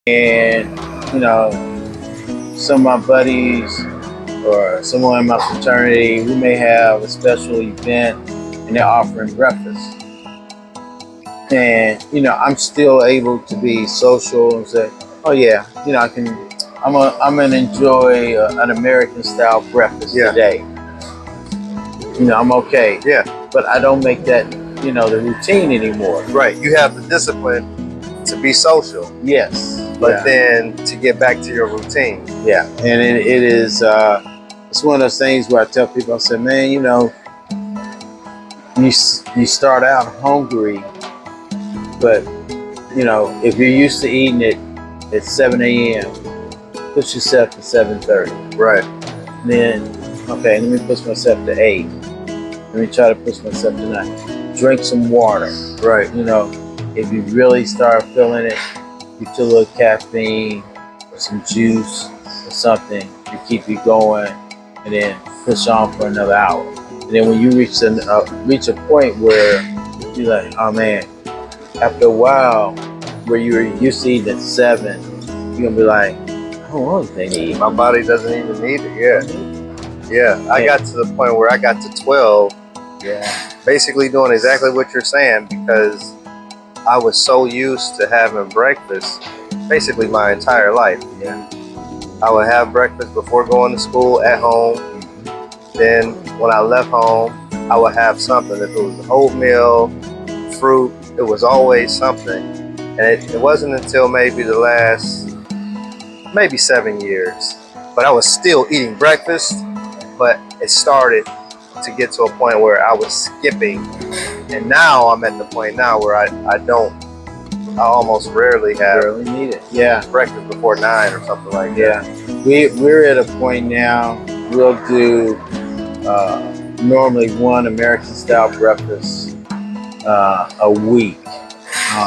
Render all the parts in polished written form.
And, you know, some of my buddies or someone in my fraternity, we may have a special event and they're offering breakfast. And, you know, I'm still able to be social and say, oh yeah, you know, I'm gonna enjoy an American style breakfast today. You know, I'm okay. Yeah. But I don't make that, you know, the routine anymore. Right. You have the discipline to be social. Yes. But then to get back to your routine. Yeah. And it is, it's one of those things where I tell people, I say, man, you know, you start out hungry, but, you know, if you're used to eating it at 7 a.m., push yourself to 7:30. Right. Then, okay, let me push myself to 8. Let me try to push myself to 9. Drink some water. Right. You know, if you really start feeling it, get your little caffeine or some juice or something to keep you going, and then push on for another hour. And then when you reach a point where you're like, oh man, after a while, where you're used to eating at 7, you're gonna be like, I don't want anything to eat. My body doesn't even need it. Yeah. Yeah. I got to the point where I got to 12. Yeah. Basically doing exactly what you're saying, because I was so used to having breakfast basically my entire life. Yeah. I would have breakfast before going to school at home. Then when I left home, I would have something. If it was oatmeal, fruit, it was always something. And it wasn't until maybe the last, maybe 7 years, but I was still eating breakfast, but it started to get to a point where I was skipping. And now I'm at the point now where I almost rarely have need it. Yeah. breakfast before 9 or something like that. Yeah. We're at a point now, we'll do normally one American style breakfast a week.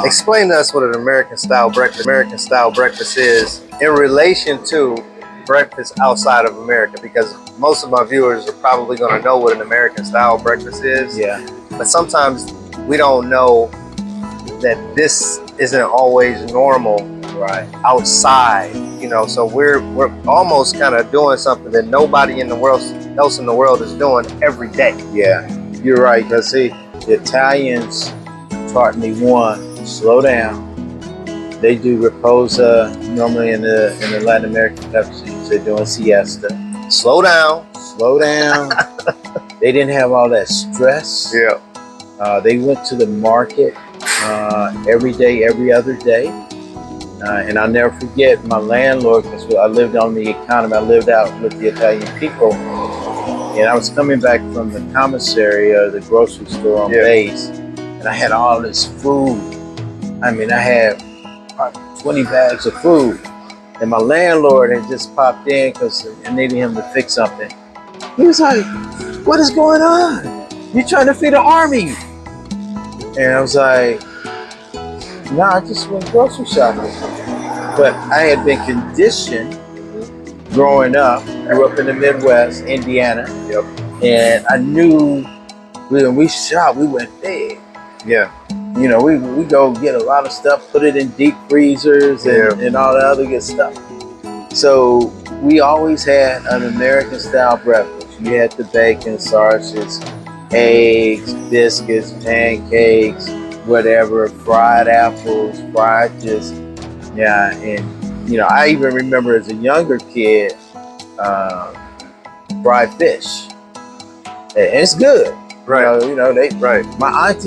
Explain to us what an American style breakfast is in relation to breakfast outside of America, because most of my viewers are probably going to know what an American style breakfast is. Yeah. But sometimes we don't know that this isn't always normal outside, you know, so we're almost kind of doing something that nobody else in the world is doing every day. Yeah, you're right. Because see, the Italians taught me slow down. They do riposa normally in the Latin American countries. They're doing siesta. Slow down. Slow down. They didn't have all that stress. Yeah. They went to the market every day, every other day. And I'll never forget my landlord, because I lived on the economy. I lived out with the Italian people. And I was coming back from the commissary or the grocery store on base. And I had all this food. I mean, I had 20 bags of food. And my landlord had just popped in because I needed him to fix something. He was like, what is going on? You trying to feed an army? And I was like, no, I just went grocery shopping. But I had been conditioned growing up. Grew up in the Midwest, Indiana. Yep. And I knew when we shop, we went big. Yeah. You know, we go get a lot of stuff, put it in deep freezers and all the other good stuff. So we always had an American style breakfast. You had the bacon, sausages, eggs, biscuits, pancakes, whatever, fried apples, fried just, and you know, I even remember as a younger kid, fried fish. And it's good. Right. You know, my auntie